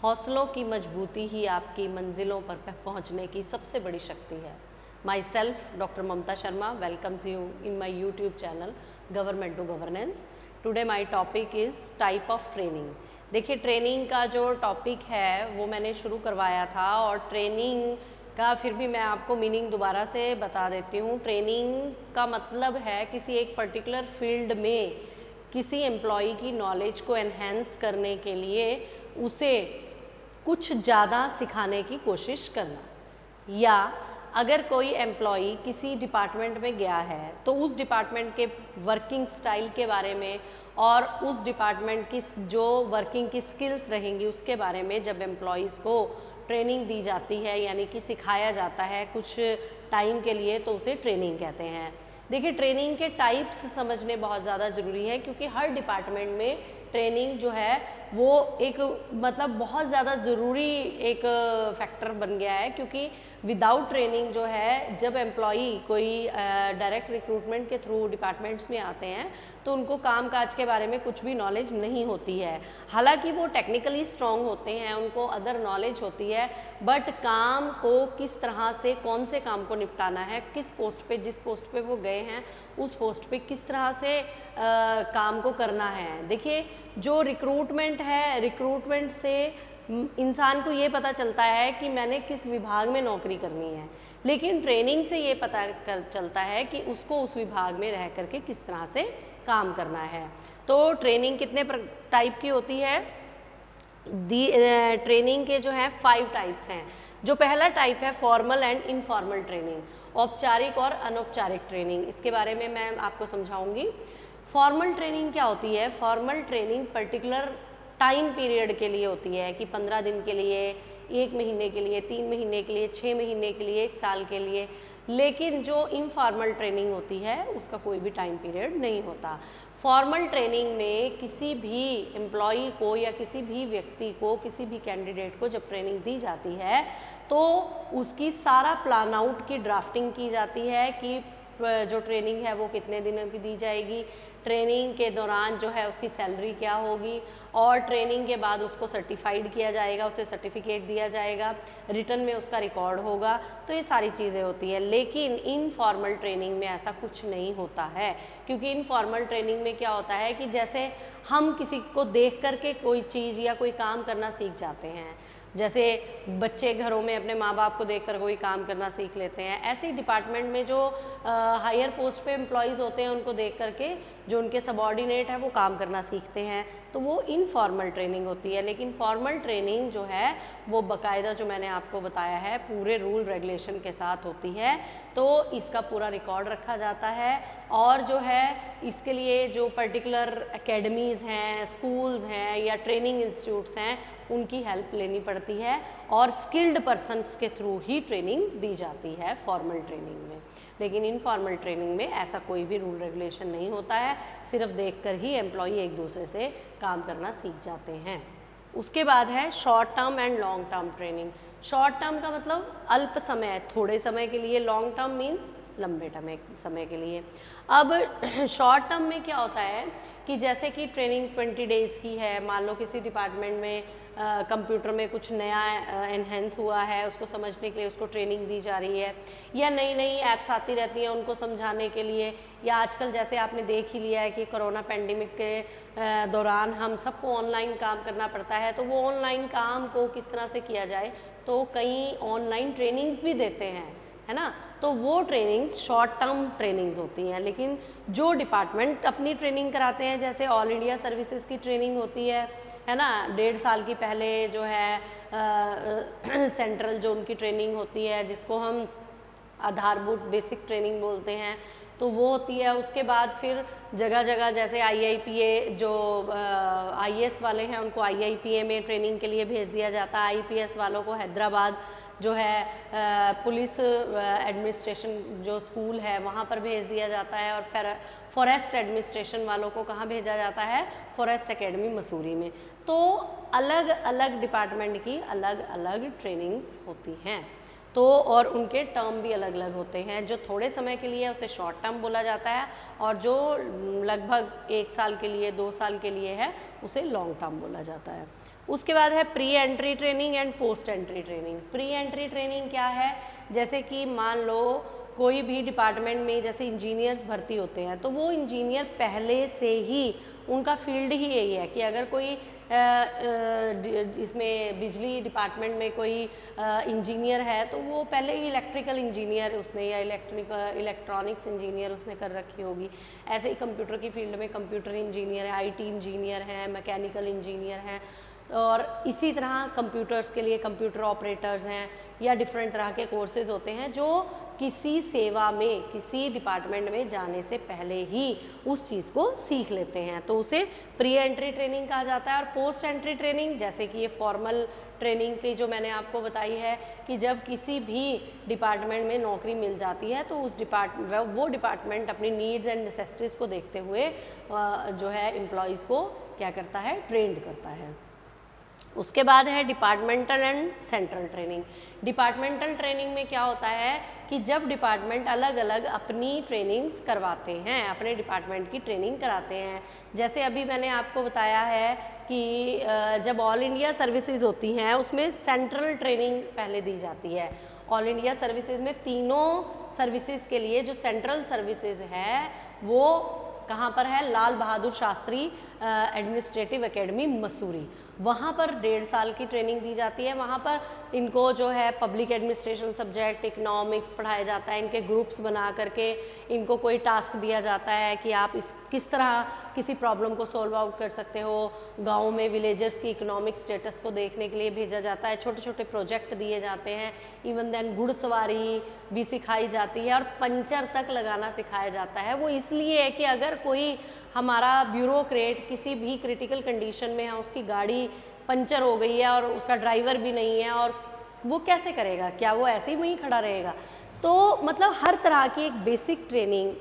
हौसलों की मजबूती ही आपकी मंजिलों पर पहुंचने की सबसे बड़ी शक्ति है। Myself doctor Mamta Sharma welcomes you in my YouTube channel government to governance. Today my topic is type of training. देखिए, ट्रेनिंग का जो टॉपिक है वो मैंने शुरू करवाया था और ट्रेनिंग का फिर भी मैं आपको मीनिंग दोबारा से बता देती हूँ। ट्रेनिंग का मतलब है किसी एक पर्टिकुलर फील्ड में किसी एम्प्लॉई की नॉलेज को एनहेंस करने के लिए उसे कुछ ज़्यादा सिखाने की कोशिश करना, या अगर कोई एम्प्लॉई किसी डिपार्टमेंट में गया है तो उस डिपार्टमेंट के वर्किंग स्टाइल के बारे में और उस डिपार्टमेंट की जो वर्किंग की स्किल्स रहेंगी उसके बारे में जब एम्प्लॉयज़ को ट्रेनिंग दी जाती है, यानी कि सिखाया जाता है कुछ टाइम के लिए, तो उसे ट्रेनिंग कहते हैं। देखिए, ट्रेनिंग के टाइप्स समझने बहुत ज़्यादा ज़रूरी है क्योंकि हर डिपार्टमेंट में ट्रेनिंग जो है वो एक मतलब बहुत ज़्यादा ज़रूरी एक फैक्टर बन गया है, क्योंकि विदाउट ट्रेनिंग जो है जब एम्प्लॉई कोई डायरेक्ट रिक्रूटमेंट के थ्रू डिपार्टमेंट्स में आते हैं तो उनको काम काज के बारे में कुछ भी नॉलेज नहीं होती है। हालांकि वो टेक्निकली स्ट्रॉन्ग होते हैं, उनको अदर नॉलेज होती है, बट काम को किस तरह से, कौन से काम को निपटाना है, किस पोस्ट पे, जिस पोस्ट पे वो गए हैं उस पोस्ट पे किस तरह से काम को करना है। देखिए, जो रिक्रूटमेंट है, रिक्रूटमेंट से इंसान को ये पता चलता है कि मैंने किस विभाग में नौकरी करनी है, लेकिन ट्रेनिंग से ये पता चलता है कि उसको उस विभाग में रह करके किस तरह से काम करना है। तो ट्रेनिंग कितने टाइप की होती है? ट्रेनिंग के जो है 5 टाइप्स हैं। जो पहला टाइप है फॉर्मल एंड इनफॉर्मल ट्रेनिंग, औपचारिक और अनौपचारिक ट्रेनिंग। इसके बारे में मैं आपको समझाऊंगी। फॉर्मल ट्रेनिंग क्या होती है? Formal training particular time period के लिए होती है कि 15 दिन के लिए, 1 महीने के लिए, 3 महीने के लिए, 6 महीने के लिए, 1 साल के लिए। लेकिन जो इनफॉर्मल ट्रेनिंग होती है उसका कोई भी टाइम पीरियड नहीं होता। फॉर्मल ट्रेनिंग में किसी भी एम्प्लॉई को या किसी भी व्यक्ति को, किसी भी कैंडिडेट को जब ट्रेनिंग दी जाती है तो उसकी सारा प्लान आउट की ड्राफ्टिंग की जाती है कि जो ट्रेनिंग है वो कितने दिनों की दी जाएगी, ट्रेनिंग के दौरान जो है उसकी सैलरी क्या होगी, और ट्रेनिंग के बाद उसको सर्टिफाइड किया जाएगा, उसे सर्टिफिकेट दिया जाएगा, रिटर्न में उसका रिकॉर्ड होगा। तो ये सारी चीज़ें होती है। लेकिन इनफॉर्मल ट्रेनिंग में ऐसा कुछ नहीं होता है, क्योंकि इनफॉर्मल ट्रेनिंग में क्या होता है कि जैसे हम किसी को देख करके कोई चीज़ या कोई काम करना सीख जाते हैं, जैसे बच्चे घरों में अपने माँ बाप को देखकर कोई काम करना सीख लेते हैं, ऐसे ही डिपार्टमेंट में जो हायर पोस्ट पे एम्प्लॉयज़ होते हैं उनको देख करके जो उनके सबॉर्डिनेट है वो काम करना सीखते हैं, तो वो इनफॉर्मल ट्रेनिंग होती है। लेकिन फॉर्मल ट्रेनिंग जो है वो बाकायदा, जो मैंने आपको बताया है, पूरे रूल रेगुलेशन के साथ होती है, तो इसका पूरा रिकॉर्ड रखा जाता है। और जो है इसके लिए जो पर्टिकुलर एकेडमीज़ हैं, स्कूल्स हैं या ट्रेनिंग इंस्टीट्यूट्स हैं, उनकी हेल्प लेनी पड़ती है और स्किल्ड पर्सन्स के थ्रू ही ट्रेनिंग दी जाती है फॉर्मल ट्रेनिंग में। लेकिन इनफॉर्मल ट्रेनिंग में ऐसा कोई भी रूल रेगुलेशन नहीं होता है, सिर्फ देखकर ही एम्प्लॉई एक दूसरे से काम करना सीख जाते हैं। उसके बाद है short term and long term training. Short term का मतलब अल्प समय, थोड़े समय के लिए, लॉन्ग टर्म मीन्स लंबे समय के लिए। अब शॉर्ट टर्म में क्या होता है कि जैसे कि ट्रेनिंग 20 डेज़ की है, मान लो किसी डिपार्टमेंट में कंप्यूटर में कुछ नया एनहेंस हुआ है, उसको समझने के लिए उसको ट्रेनिंग दी जा रही है, या नई नई ऐप्स आती रहती हैं उनको समझाने के लिए, या आजकल जैसे आपने देख ही लिया है कि कोरोना पैंडेमिक के दौरान हम सबको ऑनलाइन काम करना पड़ता है, तो वो ऑनलाइन काम को किस तरह से किया जाए, तो कई ऑनलाइन ट्रेनिंग्स भी देते हैं, है ना। तो वो ट्रेनिंग्स शॉर्ट टर्म ट्रेनिंग्स होती हैं। लेकिन जो डिपार्टमेंट अपनी ट्रेनिंग कराते हैं, जैसे ऑल इंडिया सर्विसेज की ट्रेनिंग होती है ना, 1.5 साल की पहले जो है सेंट्रल जो उनकी ट्रेनिंग होती है, जिसको हम आधारभूत बेसिक ट्रेनिंग बोलते हैं, तो वो होती है। उसके बाद फिर जगह जगह जैसे IIPA जो IAS वाले हैं उनको IIPA में ट्रेनिंग के लिए भेज दिया जाता है, IPS वालों को हैदराबाद जो है पुलिस एडमिनिस्ट्रेशन जो स्कूल है वहाँ पर भेज दिया जाता है, और फिर फॉरेस्ट एडमिनिस्ट्रेशन वालों को कहाँ भेजा जाता है? फॉरेस्ट एकेडमी मसूरी में। तो अलग अलग डिपार्टमेंट की अलग अलग ट्रेनिंग्स होती हैं, तो और उनके टर्म भी अलग अलग होते हैं। जो थोड़े समय के लिए उसे शॉर्ट टर्म बोला जाता है, और जो लगभग 1 साल के लिए, 2 साल के लिए है उसे लॉन्ग टर्म बोला जाता है। उसके बाद है pre entry training and post entry training. Pre entry training क्या है, जैसे कि मान लो कोई भी डिपार्टमेंट में जैसे इंजीनियर्स भर्ती होते हैं, तो वो इंजीनियर पहले से ही उनका फील्ड ही यही है कि अगर कोई इसमें बिजली डिपार्टमेंट में कोई इंजीनियर है तो वो पहले ही इलेक्ट्रिकल इंजीनियर उसने या इलेक्ट्रॉनिक्स इंजीनियर उसने कर रखी होगी। ऐसे ही कंप्यूटर की फील्ड में कंप्यूटर इंजीनियर है, आईटी इंजीनियर हैं, मैकेनिकल इंजीनियर हैं, और इसी तरह कंप्यूटर्स के लिए कंप्यूटर ऑपरेटर्स हैं, या डिफरेंट तरह के कोर्सेज होते हैं जो किसी सेवा में किसी डिपार्टमेंट में जाने से पहले ही उस चीज़ को सीख लेते हैं, तो उसे प्री एंट्री ट्रेनिंग कहा जाता है। और पोस्ट एंट्री ट्रेनिंग जैसे कि ये फॉर्मल ट्रेनिंग की जो मैंने आपको बताई है कि जब किसी भी डिपार्टमेंट में नौकरी मिल जाती है तो उस वो डिपार्टमेंट अपनी नीड्स एंड नेसेसिटीज़ को देखते हुए जो है एम्प्लॉयज़ को क्या करता है, ट्रेंड करता है। उसके बाद है departmental and central training. Departmental training में क्या होता है कि जब डिपार्टमेंट अलग अलग अपनी ट्रेनिंग्स करवाते हैं, अपने डिपार्टमेंट की ट्रेनिंग कराते हैं। जैसे अभी मैंने आपको बताया है कि जब ऑल इंडिया सर्विसेज होती हैं उसमें सेंट्रल ट्रेनिंग पहले दी जाती है। ऑल इंडिया सर्विसेज में तीनों सर्विसेज के लिए जो सेंट्रल सर्विसेज है वो कहाँ पर है, लाल बहादुर शास्त्री एडमिनिस्ट्रेटिव एकेडमी मसूरी, वहाँ पर 1.5 साल की ट्रेनिंग दी जाती है। वहाँ पर इनको जो है पब्लिक एडमिनिस्ट्रेशन सब्जेक्ट, इकोनॉमिक्स पढ़ाया जाता है। इनके ग्रुप्स बना करके इनको कोई टास्क दिया जाता है कि आप किस तरह किसी प्रॉब्लम को सॉल्व आउट कर सकते हो। गाँव में विलेजर्स की इकोनॉमिक स्टेटस को देखने के लिए भेजा जाता है, छोटे छोटे प्रोजेक्ट दिए जाते हैं। इवन देन घुड़सवारी भी सिखाई जाती है और पंचर तक लगाना सिखाया जाता है। वो इसलिए है कि अगर कोई हमारा ब्यूरोक्रेट किसी भी क्रिटिकल कंडीशन में है, उसकी गाड़ी पंचर हो गई है और उसका ड्राइवर भी नहीं है, और वो कैसे करेगा, क्या वो ऐसे ही वहीं खड़ा रहेगा। तो मतलब हर तरह की एक बेसिक ट्रेनिंग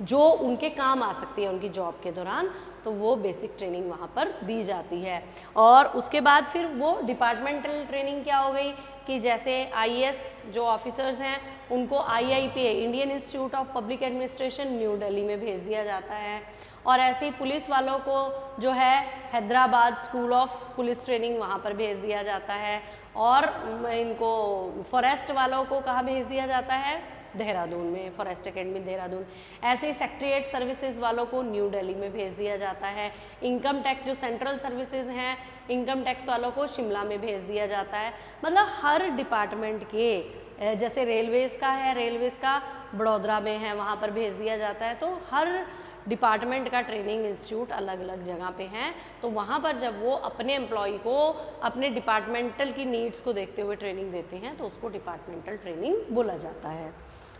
जो उनके काम आ सकती है उनकी जॉब के दौरान, तो वो बेसिक ट्रेनिंग वहाँ पर दी जाती है। और उसके बाद फिर वो डिपार्टमेंटल ट्रेनिंग क्या हो गई कि जैसे आईएएस जो ऑफिसर्स हैं उनको IIPA Indian institute of public administration new Delhi में भेज दिया जाता है। और ऐसे ही पुलिस वालों को जो है Hyderabad school of police training वहाँ पर भेज दिया जाता है। और इनको फॉरेस्ट वालों को कहाँ भेज दिया जाता है, देहरादून में, फॉरेस्ट एकेडमी देहरादून। ऐसे ही सेक्रेटरीट सर्विसेज वालों को न्यू दिल्ली में भेज दिया जाता है। इनकम टैक्स जो सेंट्रल सर्विसेज हैं, इनकम टैक्स वालों को शिमला में भेज दिया जाता है। मतलब हर डिपार्टमेंट के, जैसे रेलवेज़ का है, रेलवेज़ का बड़ौदा में है, वहाँ पर भेज दिया जाता है। तो हर डिपार्टमेंट का ट्रेनिंग इंस्टीट्यूट अलग अलग जगह पे हैं, तो वहाँ पर जब वो अपने एम्प्लॉय को अपने डिपार्टमेंटल की नीड्स को देखते हुए ट्रेनिंग देते हैं तो उसको डिपार्टमेंटल ट्रेनिंग बोला जाता है।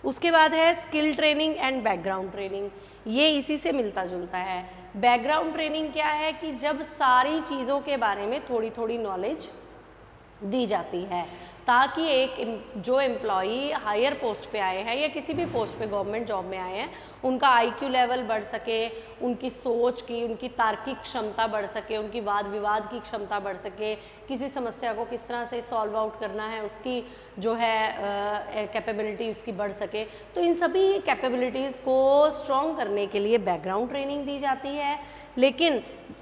उसके बाद है skill training and background training, ये इसी से मिलता जुलता है। बैकग्राउंड ट्रेनिंग क्या है कि जब सारी चीज़ों के बारे में थोड़ी थोड़ी नॉलेज दी जाती है ताकि एक जो एम्प्लॉई हायर पोस्ट पे आए हैं या किसी भी पोस्ट पे गवर्नमेंट जॉब में आए हैं उनका आईक्यू लेवल बढ़ सके, उनकी सोच की, उनकी तार्किक क्षमता बढ़ सके, उनकी वाद विवाद की क्षमता बढ़ सके, किसी समस्या को किस तरह से सॉल्व आउट करना है उसकी जो है कैपेबिलिटी उसकी बढ़ सके। तो इन सभी कैपेबिलिटीज़ को स्ट्रॉन्ग करने के लिए बैकग्राउंड ट्रेनिंग दी जाती है। लेकिन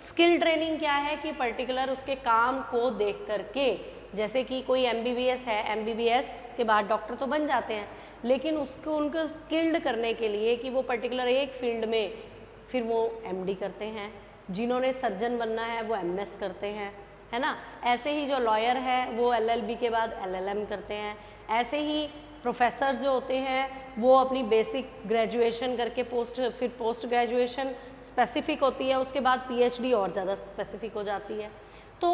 स्किल ट्रेनिंग क्या है कि पर्टिकुलर उसके काम को देख करके, जैसे कि कोई एमबीबीएस है, एमबीबीएस के बाद डॉक्टर तो बन जाते हैं, लेकिन उसको उनको स्किल्ड करने के लिए कि वो पर्टिकुलर एक फील्ड में फिर वो एमडी करते हैं, जिन्होंने सर्जन बनना है वो एमएस करते हैं, है ना। ऐसे ही जो लॉयर है वो एलएलबी के बाद एलएलएम करते हैं। ऐसे ही प्रोफेसर्स जो होते हैं वो अपनी बेसिक ग्रेजुएशन करके फिर पोस्ट ग्रेजुएशन स्पेसिफिक होती है, उसके बाद पीएचडी और ज़्यादा स्पेसिफिक हो जाती है। तो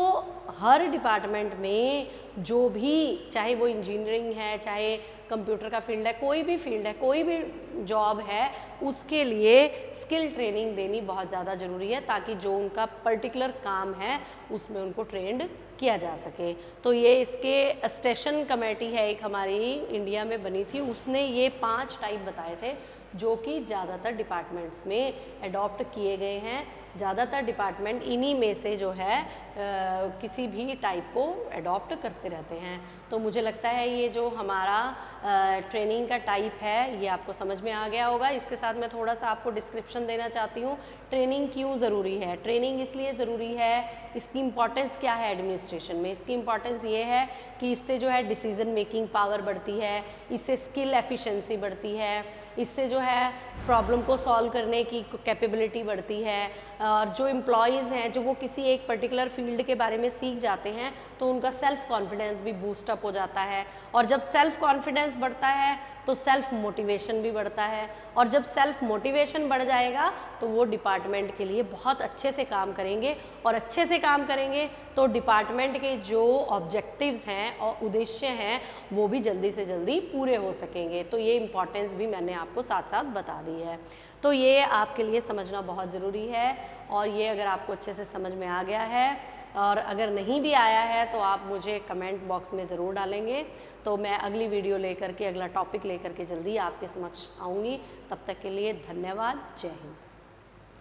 हर डिपार्टमेंट में जो भी, चाहे वो इंजीनियरिंग है, चाहे कंप्यूटर का फील्ड है, कोई भी फील्ड है, कोई भी जॉब है, उसके लिए स्किल ट्रेनिंग देनी बहुत ज़्यादा ज़रूरी है ताकि जो उनका पर्टिकुलर काम है उसमें उनको ट्रेंड किया जा सके। तो ये इसके स्टेशन कमेटी है एक हमारी इंडिया में बनी थी, उसने ये 5 टाइप बताए थे जो कि ज़्यादातर डिपार्टमेंट्स में अडॉप्ट किए गए हैं। ज़्यादातर डिपार्टमेंट इन्हीं में से जो है किसी भी टाइप को अडॉप्ट करते रहते हैं। तो मुझे लगता है ये जो हमारा ट्रेनिंग का टाइप है ये आपको समझ में आ गया होगा। इसके साथ मैं थोड़ा सा आपको डिस्क्रिप्शन देना चाहती हूँ। ट्रेनिंग क्यों ज़रूरी है? ट्रेनिंग इसलिए ज़रूरी है, इसकी इम्पॉर्टेंस क्या है एडमिनिस्ट्रेशन में? इसकी इम्पॉर्टेंस ये है कि इससे जो है डिसीजन मेकिंग पावर बढ़ती है, इससे स्किल एफिशिएंसी बढ़ती है, इससे जो है प्रॉब्लम को सॉल्व करने की कैपेबिलिटी बढ़ती है। और जो एम्प्लॉयज़ हैं जो वो किसी एक पर्टिकुलर फील्ड के बारे में सीख जाते हैं तो उनका सेल्फ कॉन्फिडेंस भी बूस्ट अप हो जाता है, और जब सेल्फ कॉन्फिडेंस बढ़ता है तो सेल्फ मोटिवेशन भी बढ़ता है, और जब सेल्फ मोटिवेशन बढ़ जाएगा तो वो डिपार्टमेंट के लिए बहुत अच्छे से काम करेंगे, और अच्छे से काम करेंगे तो डिपार्टमेंट के जो ऑब्जेक्टिव्स हैं और उद्देश्य हैं वो भी जल्दी से जल्दी पूरे हो सकेंगे। तो ये इम्पॉर्टेंस भी मैंने आपको साथ साथ बता दी है। तो ये आपके लिए समझना बहुत ज़रूरी है, और ये अगर आपको अच्छे से समझ में आ गया है, और अगर नहीं भी आया है तो आप मुझे कमेंट बॉक्स में ज़रूर डालेंगे। तो मैं अगली वीडियो लेकर के, अगला टॉपिक लेकर के जल्दी आपके समक्ष आऊँगी। तब तक के लिए धन्यवाद। जय हिंद।